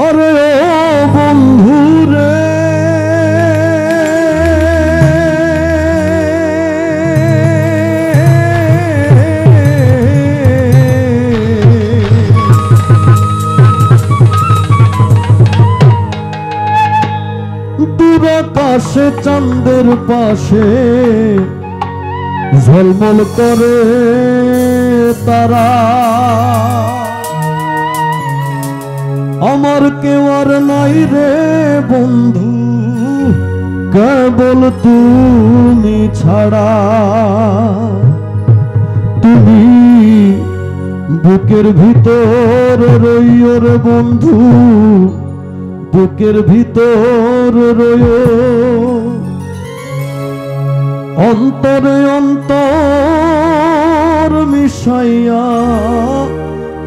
আরে ও বন্ধু রে দূর আকাশে চাঁদের পাশে ঝলমল করে তারা, আমার কেউ আর নাই রে বন্ধু কেবল তুমি ছাড়া। তুমি বুকের ভিতর রইও রে বন্ধু, বুকের ভিতর রইও, অন্তরে অন্তর মিশাইয়া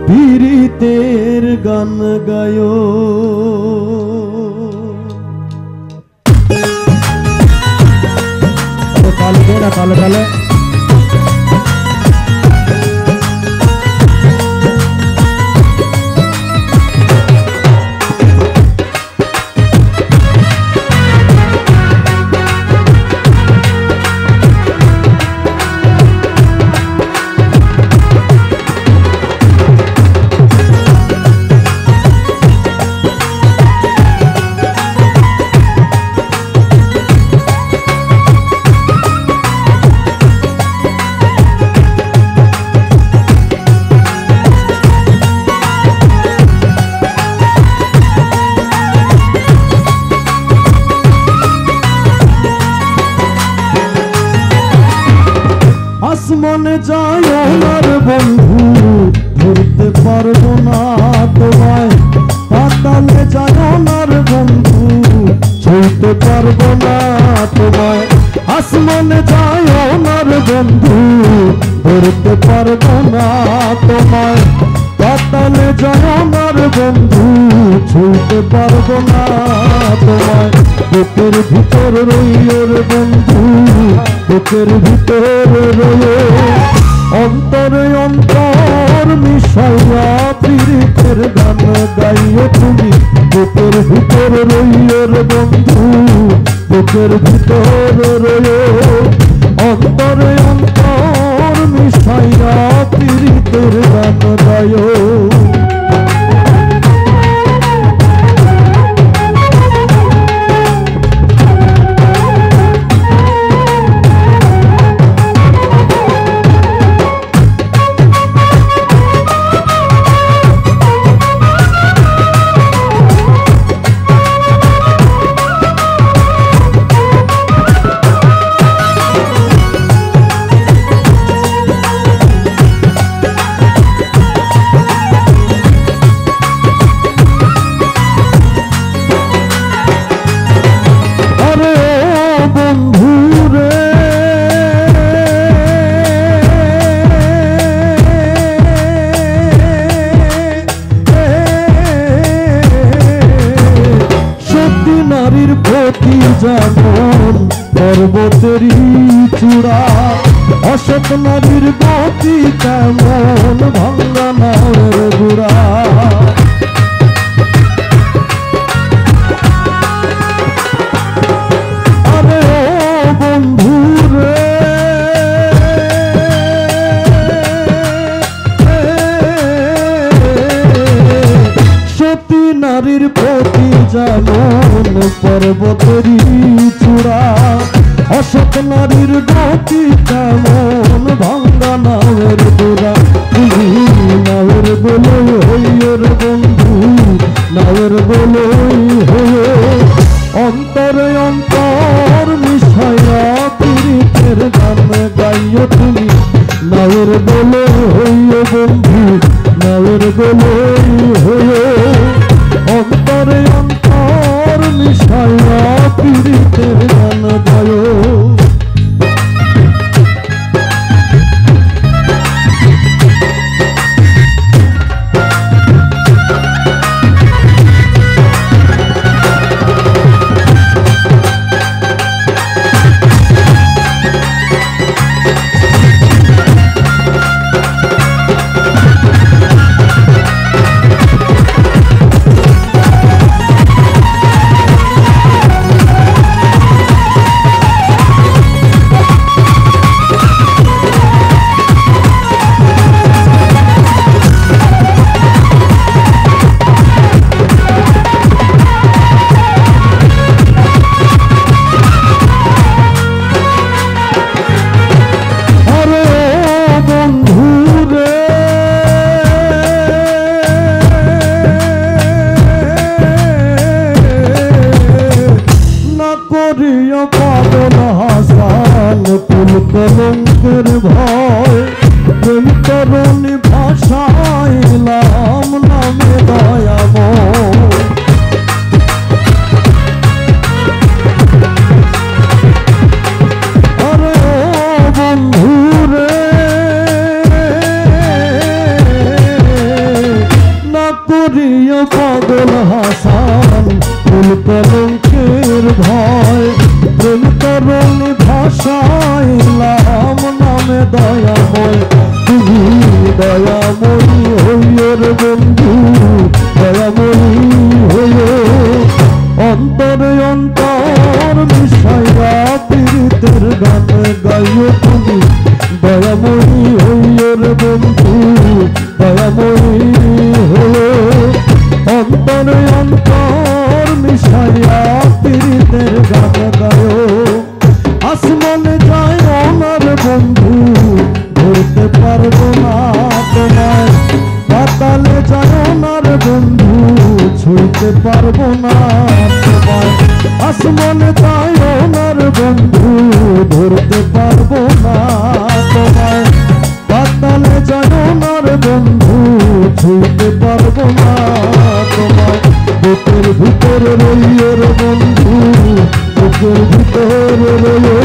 পীড়িতের গান গায়ো। তালে দে না, তালে তালে আসমানে যায় আমার বন্ধু ধরতে পারবো না তোমায়, পাতালে যায় আমার বন্ধু ছুঁতে পারবো না তোমায়। আসমানে যায় আমার বন্ধু ধরতে পারবো না তোমায়, পাতালে যায় আমার বন্ধু ছুঁতে পারবো না তোমায়। বুকের ভিতর রইও রে বন্ধু, বুকের ভিতর রইও, অন্তরে অন্তর মিশাইয়া পীড়িতের গান গাইও তুমি। বুকের ভিতর রইও রে বন্ধু, বুকের ভিতর রইও, অন্তরে অন্তর মিশাইয়া পীড়িতের গান গাইও। নারীর প্রতি যেমন পর্বতেরই চূড়া, অসৎ নারীর গতি তেমন ভাঙ্গা নাওয়ের গুড়া। আরে ও বন্ধু রে সতী নারীর প্রতি যেমন পর্বতেরই চূড়া, অসৎ নারীর গতি তেমন ভাঙ্গা নাওয়ের গোড়া। তুমি নাওয়ের বলই হইও রে বন্ধু, নাওয়ের বলই হইও, অন্তরে অন্তর মিশাইয়া পীড়িতের গান গাইও তুমি। নাওয়ের বলই হইও বন্ধু, নাওয়ের বলই হইও, অন্তরে অন্তর মিশাইয়া পীড়িতের গান গায়ো। করিয়া পাগল হাসান ফুল কলঙ্কের ভয় প্রেম তরণী ভাষাইলাম নামে দয়াময় তুমি দয়াময়ী হইও রে বন্ধু দয়াময়ী হইও অন্তরে অন্তর মিশাইয়া পীড়িতের গান গাইও তুমি দয়াময়ী হইও রে বন্ধু দয়াময়ী হইও অন্তরে অন্তর মিশাইয়া পীড়িতের গান গাইও আসমানে যায় আমার বন্ধু ধরতে পারবো না তোমায় পাতালে যায় আমার বন্ধু ছুঁইতে পারবো না তোমায় আসমানে যায় আমার বন্ধু ধরতে পারবো না তোমায় পাতালে যায় আমার বন্ধু ছুঁইতে পারবো না তোমায় বুকের ভিতরে রইও রে বন্ধু বুকের ভিতরে রইও